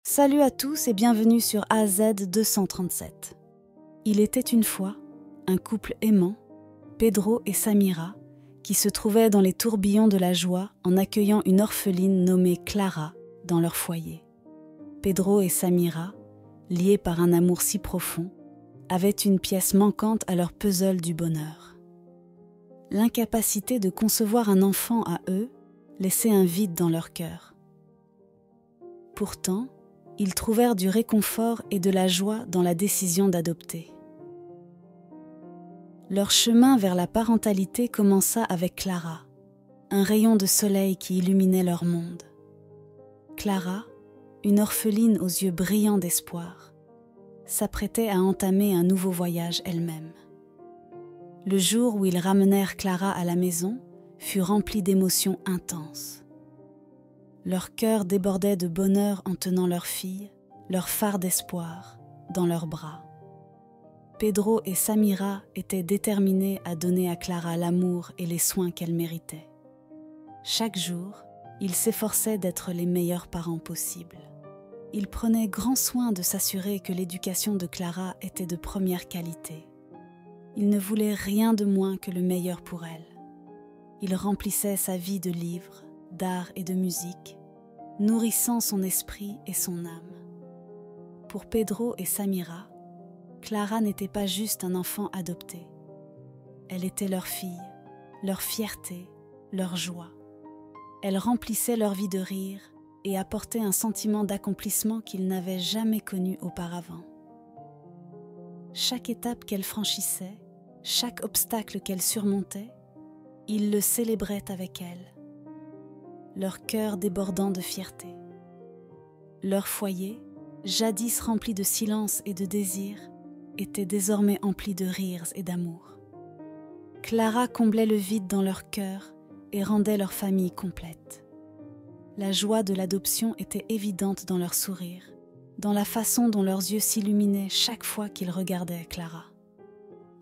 Salut à tous et bienvenue sur AZ 237. Il était une fois un couple aimant, Pedro et Samira, qui se trouvaient dans les tourbillons de la joie en accueillant une orpheline nommée Clara dans leur foyer. Pedro et Samira, liés par un amour si profond, avaient une pièce manquante à leur puzzle du bonheur. L'incapacité de concevoir un enfant à eux laissait un vide dans leur cœur. Pourtant, ils trouvèrent du réconfort et de la joie dans la décision d'adopter. Leur chemin vers la parentalité commença avec Clara, un rayon de soleil qui illuminait leur monde. Clara, une orpheline aux yeux brillants d'espoir, s'apprêtait à entamer un nouveau voyage elle-même. Le jour où ils ramenèrent Clara à la maison fut rempli d'émotions intenses. Leur cœur débordait de bonheur en tenant leur fille, leur phare d'espoir, dans leurs bras. Pedro et Samira étaient déterminés à donner à Clara l'amour et les soins qu'elle méritait. Chaque jour, ils s'efforçaient d'être les meilleurs parents possibles. Ils prenaient grand soin de s'assurer que l'éducation de Clara était de première qualité. Ils ne voulaient rien de moins que le meilleur pour elle. Ils remplissaient sa vie de livres, d'art et de musique, nourrissant son esprit et son âme. Pour Pedro et Samira, Clara n'était pas juste un enfant adopté. Elle était leur fille, leur fierté, leur joie. Elle remplissait leur vie de rire et apportait un sentiment d'accomplissement qu'ils n'avaient jamais connu auparavant. Chaque étape qu'elle franchissait, chaque obstacle qu'elle surmontait, ils le célébraient avec elle, leur cœur débordant de fierté. Leur foyer, jadis rempli de silence et de désir, était désormais empli de rires et d'amour. Clara comblait le vide dans leur cœur et rendait leur famille complète. La joie de l'adoption était évidente dans leurs sourires, dans la façon dont leurs yeux s'illuminaient chaque fois qu'ils regardaient Clara.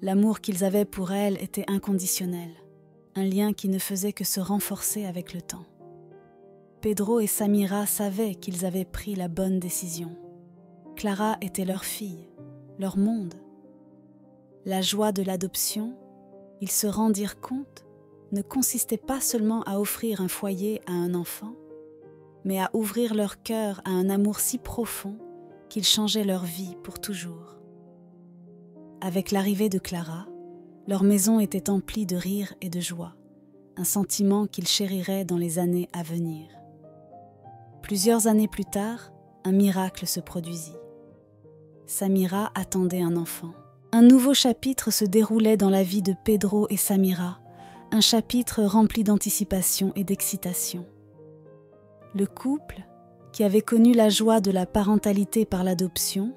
L'amour qu'ils avaient pour elle était inconditionnel, un lien qui ne faisait que se renforcer avec le temps. Pedro et Samira savaient qu'ils avaient pris la bonne décision. Clara était leur fille, leur monde. La joie de l'adoption, ils se rendirent compte, ne consistait pas seulement à offrir un foyer à un enfant, mais à ouvrir leur cœur à un amour si profond qu'il changeait leur vie pour toujours. Avec l'arrivée de Clara, leur maison était emplie de rire et de joie, un sentiment qu'ils chériraient dans les années à venir. Plusieurs années plus tard, un miracle se produisit. Samira attendait un enfant. Un nouveau chapitre se déroulait dans la vie de Pedro et Samira, un chapitre rempli d'anticipation et d'excitation. Le couple, qui avait connu la joie de la parentalité par l'adoption,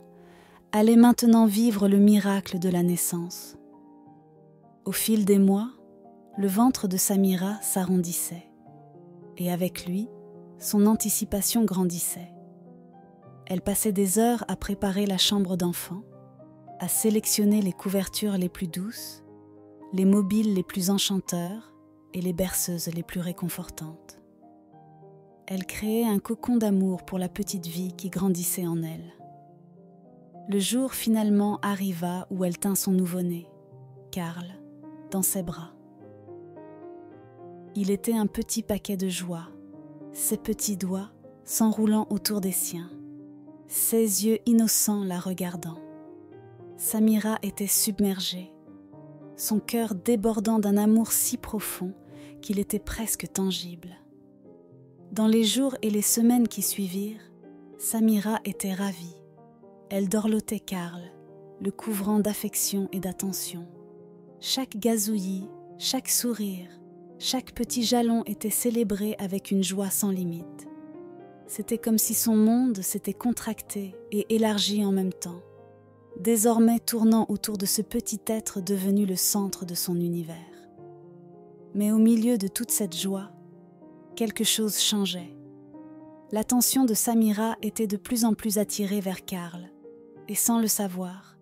allait maintenant vivre le miracle de la naissance. Au fil des mois, le ventre de Samira s'arrondissait, et avec lui, son anticipation grandissait. Elle passait des heures à préparer la chambre d'enfant, à sélectionner les couvertures les plus douces, les mobiles les plus enchanteurs et les berceuses les plus réconfortantes. Elle créait un cocon d'amour pour la petite vie qui grandissait en elle. Le jour finalement arriva où elle tint son nouveau-né, Karl, dans ses bras. Il était un petit paquet de joie, ses petits doigts s'enroulant autour des siens, ses yeux innocents la regardant. Samira était submergée, son cœur débordant d'un amour si profond qu'il était presque tangible. Dans les jours et les semaines qui suivirent, Samira était ravie. Elle dorlotait Karl, le couvrant d'affection et d'attention. Chaque gazouillis, chaque sourire, chaque petit jalon était célébré avec une joie sans limite. C'était comme si son monde s'était contracté et élargi en même temps, désormais tournant autour de ce petit être devenu le centre de son univers. Mais au milieu de toute cette joie, quelque chose changeait. L'attention de Samira était de plus en plus attirée vers Karl, et sans le savoir,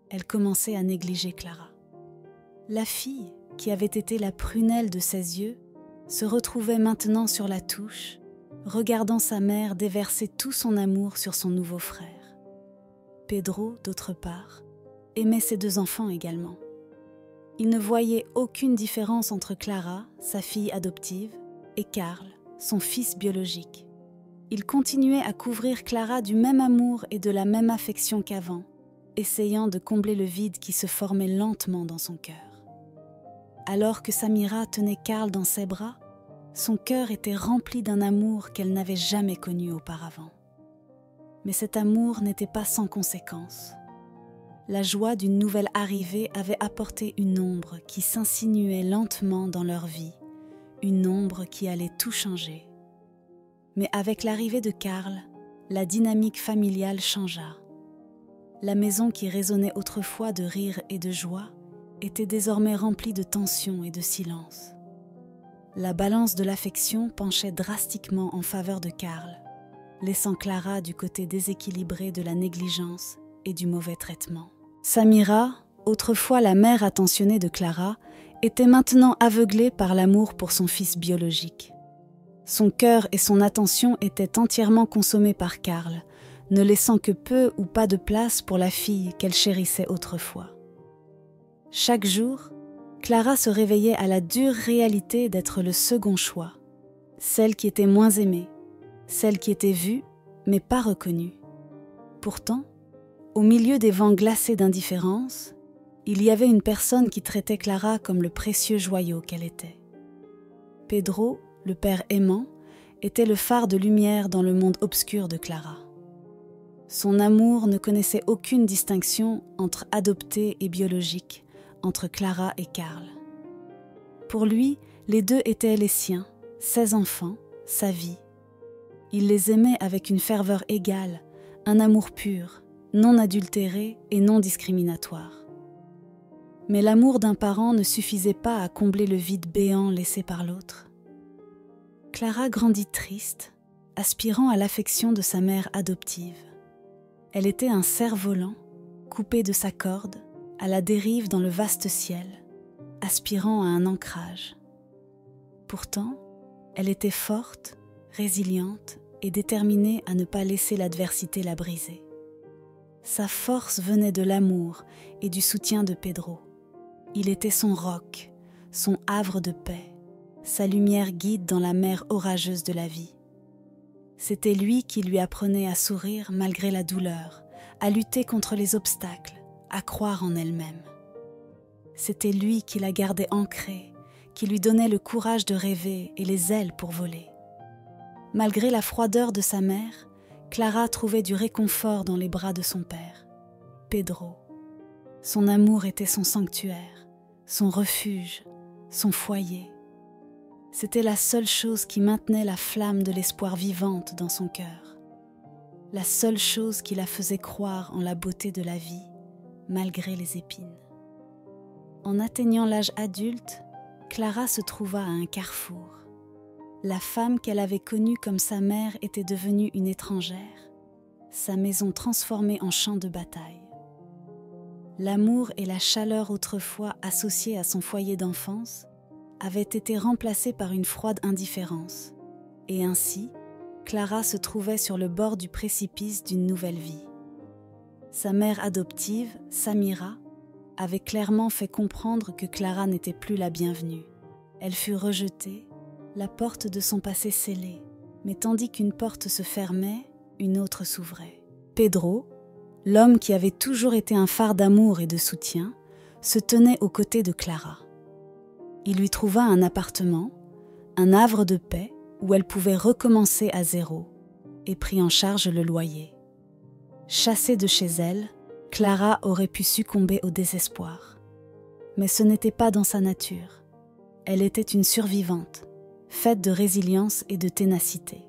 elle commençait à négliger Clara. La fille, qui avait été la prunelle de ses yeux, se retrouvait maintenant sur la touche, regardant sa mère déverser tout son amour sur son nouveau frère. Pedro, d'autre part, aimait ses 2 enfants également. Il ne voyait aucune différence entre Clara, sa fille adoptive, et Karl, son fils biologique. Il continuait à couvrir Clara du même amour et de la même affection qu'avant, essayant de combler le vide qui se formait lentement dans son cœur. Alors que Samira tenait Karl dans ses bras, son cœur était rempli d'un amour qu'elle n'avait jamais connu auparavant. Mais cet amour n'était pas sans conséquences. La joie d'une nouvelle arrivée avait apporté une ombre qui s'insinuait lentement dans leur vie, une ombre qui allait tout changer. Mais avec l'arrivée de Karl, la dynamique familiale changea. La maison qui résonnait autrefois de rire et de joie était désormais remplie de tension et de silence. La balance de l'affection penchait drastiquement en faveur de Karl, laissant Clara du côté déséquilibré de la négligence et du mauvais traitement. Samira, autrefois la mère attentionnée de Clara, était maintenant aveuglée par l'amour pour son fils biologique. Son cœur et son attention étaient entièrement consommés par Karl, ne laissant que peu ou pas de place pour la fille qu'elle chérissait autrefois. Chaque jour, Clara se réveillait à la dure réalité d'être le second choix, celle qui était moins aimée, celle qui était vue mais pas reconnue. Pourtant, au milieu des vents glacés d'indifférence, il y avait une personne qui traitait Clara comme le précieux joyau qu'elle était. Pedro, le père aimant, était le phare de lumière dans le monde obscur de Clara. Son amour ne connaissait aucune distinction entre adopté et biologique, entre Clara et Karl. Pour lui, les 2 étaient les siens, ses enfants, sa vie. Il les aimait avec une ferveur égale, un amour pur, non adultéré et non discriminatoire. Mais l'amour d'un parent ne suffisait pas à combler le vide béant laissé par l'autre. Clara grandit triste, aspirant à l'affection de sa mère adoptive. Elle était un cerf-volant, coupé de sa corde, à la dérive dans le vaste ciel, aspirant à un ancrage. Pourtant, elle était forte, résiliente et déterminée à ne pas laisser l'adversité la briser. Sa force venait de l'amour et du soutien de Pedro. Il était son roc, son havre de paix, sa lumière guide dans la mer orageuse de la vie. C'était lui qui lui apprenait à sourire malgré la douleur, à lutter contre les obstacles, à croire en elle-même. C'était lui qui la gardait ancrée, qui lui donnait le courage de rêver et les ailes pour voler. Malgré la froideur de sa mère, Clara trouvait du réconfort dans les bras de son père, Pedro. Son amour était son sanctuaire, son refuge, son foyer. C'était la seule chose qui maintenait la flamme de l'espoir vivante dans son cœur. La seule chose qui la faisait croire en la beauté de la vie, malgré les épines. En atteignant l'âge adulte, Clara se trouva à un carrefour. La femme qu'elle avait connue comme sa mère était devenue une étrangère, sa maison transformée en champ de bataille. L'amour et la chaleur autrefois associés à son foyer d'enfance avaient été remplacés par une froide indifférence, et ainsi, Clara se trouvait sur le bord du précipice d'une nouvelle vie. Sa mère adoptive, Samira, avait clairement fait comprendre que Clara n'était plus la bienvenue. Elle fut rejetée, la porte de son passé scellée, mais tandis qu'une porte se fermait, une autre s'ouvrait. Pedro, l'homme qui avait toujours été un phare d'amour et de soutien, se tenait aux côtés de Clara. Il lui trouva un appartement, un havre de paix où elle pouvait recommencer à zéro, et prit en charge le loyer. Chassée de chez elle, Clara aurait pu succomber au désespoir. Mais ce n'était pas dans sa nature. Elle était une survivante, faite de résilience et de ténacité.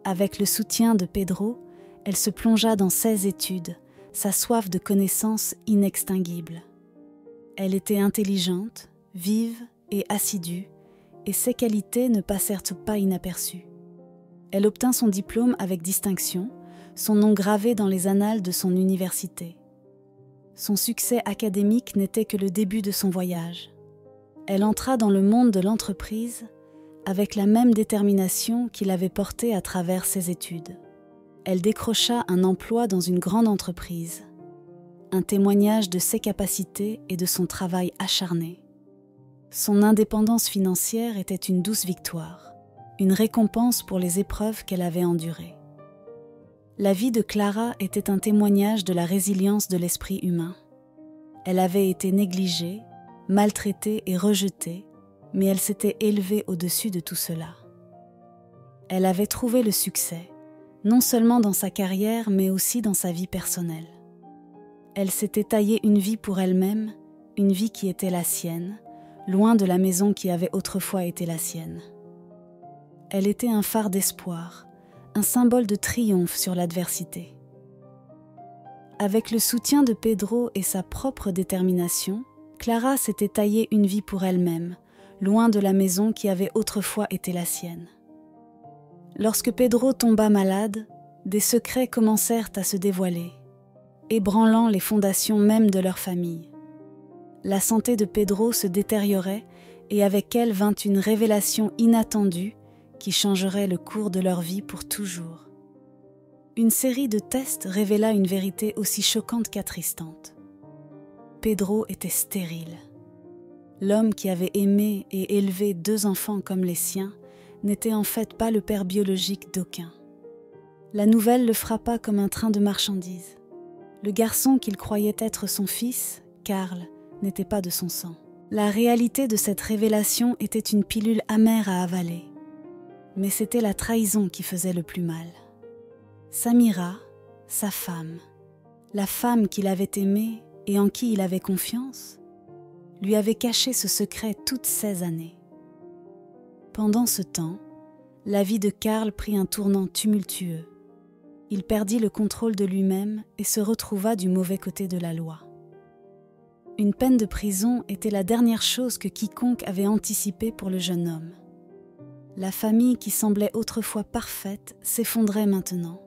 Avec le soutien de Pedro, elle se plongea dans ses études, sa soif de connaissances inextinguible. Elle était intelligente, vive et assidue, et ses qualités ne passèrent pas inaperçues. Elle obtint son diplôme avec distinction, son nom gravé dans les annales de son université. Son succès académique n'était que le début de son voyage. Elle entra dans le monde de l'entreprise avec la même détermination qui l'avait portée à travers ses études. Elle décrocha un emploi dans une grande entreprise, un témoignage de ses capacités et de son travail acharné. Son indépendance financière était une douce victoire, une récompense pour les épreuves qu'elle avait endurées. La vie de Clara était un témoignage de la résilience de l'esprit humain. Elle avait été négligée, maltraitée et rejetée, mais elle s'était élevée au-dessus de tout cela. Elle avait trouvé le succès, non seulement dans sa carrière, mais aussi dans sa vie personnelle. Elle s'était taillée une vie pour elle-même, une vie qui était la sienne, loin de la maison qui avait autrefois été la sienne. Elle était un phare d'espoir, un symbole de triomphe sur l'adversité. Avec le soutien de Pedro et sa propre détermination, Clara s'était taillée une vie pour elle-même, loin de la maison qui avait autrefois été la sienne. Lorsque Pedro tomba malade, des secrets commencèrent à se dévoiler, ébranlant les fondations même de leur famille. La santé de Pedro se détériorait et avec elle vint une révélation inattendue qui changerait le cours de leur vie pour toujours. Une série de tests révéla une vérité aussi choquante qu'attristante. Pedro était stérile. L'homme qui avait aimé et élevé 2 enfants comme les siens n'était en fait pas le père biologique d'aucun. La nouvelle le frappa comme un train de marchandises. Le garçon qu'il croyait être son fils, Karl, n'était pas de son sang. La réalité de cette révélation était une pilule amère à avaler. Mais c'était la trahison qui faisait le plus mal. Samira, sa femme, la femme qu'il avait aimée et en qui il avait confiance, lui avait caché ce secret toutes ces années. Pendant ce temps, la vie de Karl prit un tournant tumultueux. Il perdit le contrôle de lui-même et se retrouva du mauvais côté de la loi. Une peine de prison était la dernière chose que quiconque avait anticipée pour le jeune homme. La famille qui semblait autrefois parfaite s'effondrait maintenant,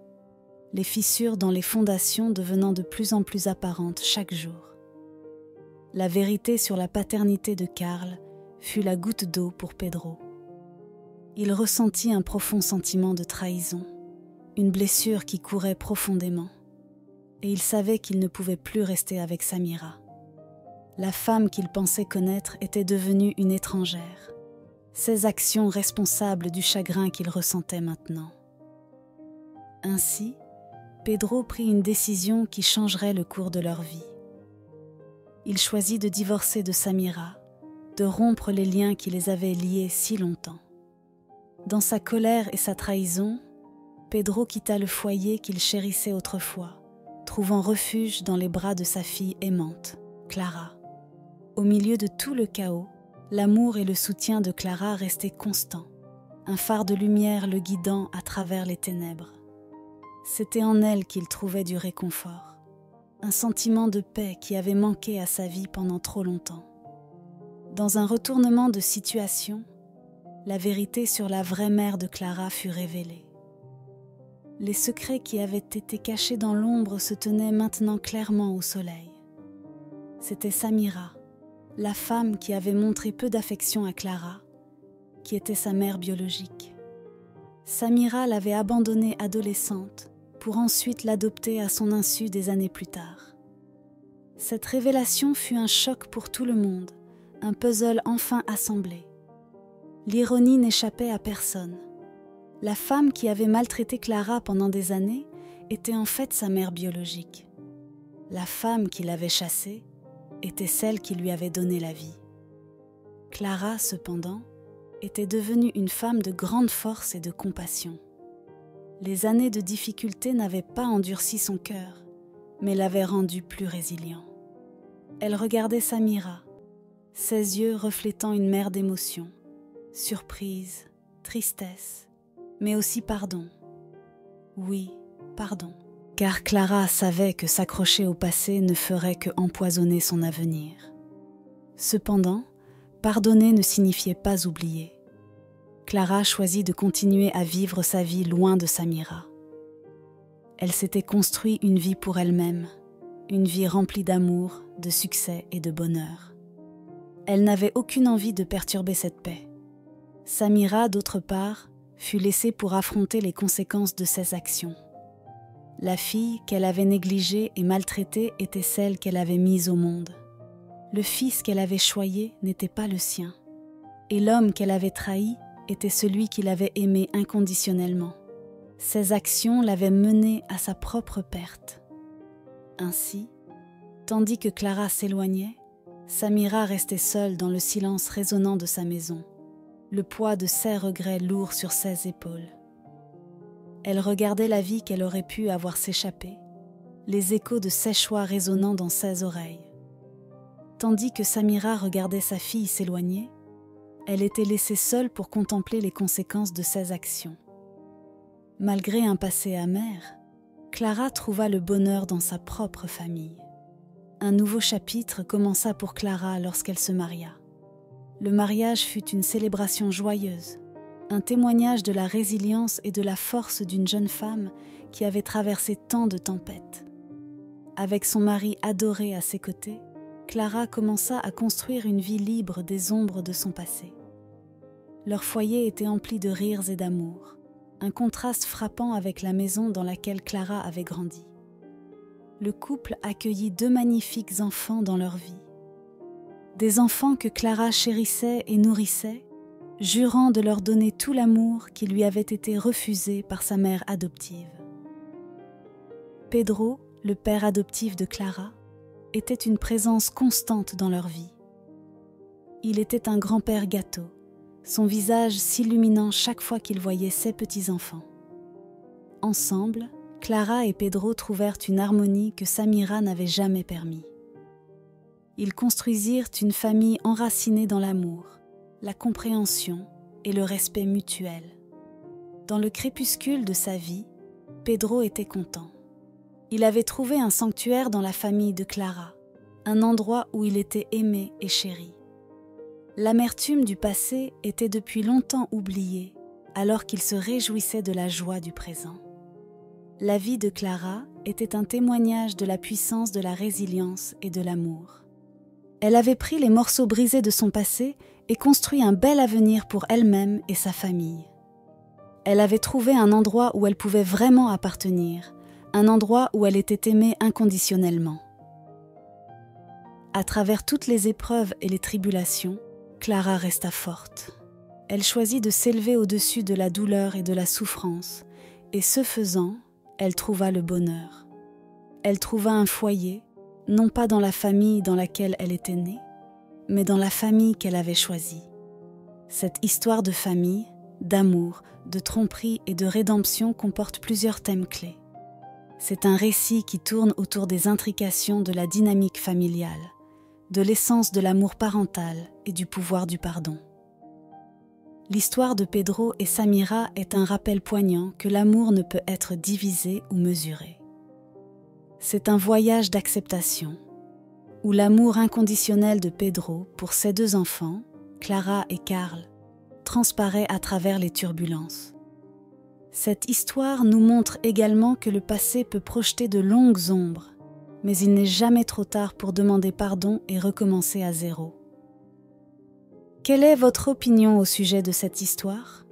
les fissures dans les fondations devenant de plus en plus apparentes chaque jour. La vérité sur la paternité de Karl fut la goutte d'eau pour Pedro. Il ressentit un profond sentiment de trahison, une blessure qui courait profondément, et il savait qu'il ne pouvait plus rester avec Samira. La femme qu'il pensait connaître était devenue une étrangère, ses actions responsables du chagrin qu'il ressentait maintenant. Ainsi, Pedro prit une décision qui changerait le cours de leur vie. Il choisit de divorcer de Samira, de rompre les liens qui les avaient liés si longtemps. Dans sa colère et sa trahison, Pedro quitta le foyer qu'il chérissait autrefois, trouvant refuge dans les bras de sa fille aimante, Clara. Au milieu de tout le chaos, l'amour et le soutien de Clara restaient constants, un phare de lumière le guidant à travers les ténèbres. C'était en elle qu'il trouvait du réconfort, un sentiment de paix qui avait manqué à sa vie pendant trop longtemps. Dans un retournement de situation, la vérité sur la vraie mère de Clara fut révélée. Les secrets qui avaient été cachés dans l'ombre se tenaient maintenant clairement au soleil. C'était Samira, la femme qui avait montré peu d'affection à Clara, qui était sa mère biologique. Samira l'avait abandonnée adolescente pour ensuite l'adopter à son insu des années plus tard. Cette révélation fut un choc pour tout le monde, un puzzle enfin assemblé. L'ironie n'échappait à personne. La femme qui avait maltraité Clara pendant des années était en fait sa mère biologique. La femme qui l'avait chassée était celle qui lui avait donné la vie. Clara, cependant, était devenue une femme de grande force et de compassion. Les années de difficulté n'avaient pas endurci son cœur, mais l'avaient rendu plus résilient. Elle regardait Samira, ses yeux reflétant une mer d'émotions, surprise, tristesse, mais aussi pardon. Oui, pardon. Car Clara savait que s'accrocher au passé ne ferait que empoisonner son avenir. Cependant, pardonner ne signifiait pas oublier. Clara choisit de continuer à vivre sa vie loin de Samira. Elle s'était construit une vie pour elle-même, une vie remplie d'amour, de succès et de bonheur. Elle n'avait aucune envie de perturber cette paix. Samira, d'autre part, fut laissée pour affronter les conséquences de ses actions. La fille qu'elle avait négligée et maltraitée était celle qu'elle avait mise au monde. Le fils qu'elle avait choyé n'était pas le sien. Et l'homme qu'elle avait trahi était celui qui l'avait aimé inconditionnellement. Ses actions l'avaient menée à sa propre perte. Ainsi, tandis que Clara s'éloignait, Samira restait seule dans le silence résonnant de sa maison, le poids de ses regrets lourd sur ses épaules. Elle regardait la vie qu'elle aurait pu avoir s'échapper, les échos de ses choix résonnant dans ses oreilles. Tandis que Samira regardait sa fille s'éloigner, elle était laissée seule pour contempler les conséquences de ses actions. Malgré un passé amer, Clara trouva le bonheur dans sa propre famille. Un nouveau chapitre commença pour Clara lorsqu'elle se maria. Le mariage fut une célébration joyeuse, un témoignage de la résilience et de la force d'une jeune femme qui avait traversé tant de tempêtes. Avec son mari adoré à ses côtés, Clara commença à construire une vie libre des ombres de son passé. Leur foyer était empli de rires et d'amour, un contraste frappant avec la maison dans laquelle Clara avait grandi. Le couple accueillit 2 magnifiques enfants dans leur vie. Des enfants que Clara chérissait et nourrissait, jurant de leur donner tout l'amour qui lui avait été refusé par sa mère adoptive. Pedro, le père adoptif de Clara, était une présence constante dans leur vie. Il était un grand-père gâteau, son visage s'illuminant chaque fois qu'il voyait ses petits-enfants. Ensemble, Clara et Pedro trouvèrent une harmonie que Samira n'avait jamais permis. Ils construisirent une famille enracinée dans l'amour, la compréhension et le respect mutuel. Dans le crépuscule de sa vie, Pedro était content. Il avait trouvé un sanctuaire dans la famille de Clara, un endroit où il était aimé et chéri. L'amertume du passé était depuis longtemps oubliée, alors qu'il se réjouissait de la joie du présent. La vie de Clara était un témoignage de la puissance de la résilience et de l'amour. Elle avait pris les morceaux brisés de son passé et construit un bel avenir pour elle-même et sa famille. Elle avait trouvé un endroit où elle pouvait vraiment appartenir, un endroit où elle était aimée inconditionnellement. À travers toutes les épreuves et les tribulations, Clara resta forte. Elle choisit de s'élever au-dessus de la douleur et de la souffrance, et ce faisant, elle trouva le bonheur. Elle trouva un foyer, non pas dans la famille dans laquelle elle était née, mais dans la famille qu'elle avait choisie. Cette histoire de famille, d'amour, de tromperie et de rédemption comporte plusieurs thèmes clés. C'est un récit qui tourne autour des intrications de la dynamique familiale, de l'essence de l'amour parental et du pouvoir du pardon. L'histoire de Pedro et Samira est un rappel poignant que l'amour ne peut être divisé ou mesuré. C'est un voyage d'acceptation, où l'amour inconditionnel de Pedro pour ses 2 enfants, Clara et Karl, transparaît à travers les turbulences. Cette histoire nous montre également que le passé peut projeter de longues ombres, mais il n'est jamais trop tard pour demander pardon et recommencer à zéro. Quelle est votre opinion au sujet de cette histoire?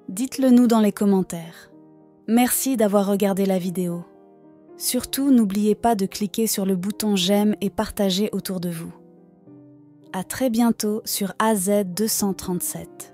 Dites-le nous dans les commentaires. Merci d'avoir regardé la vidéo. Surtout, n'oubliez pas de cliquer sur le bouton j'aime et partager autour de vous. À très bientôt sur AZ237.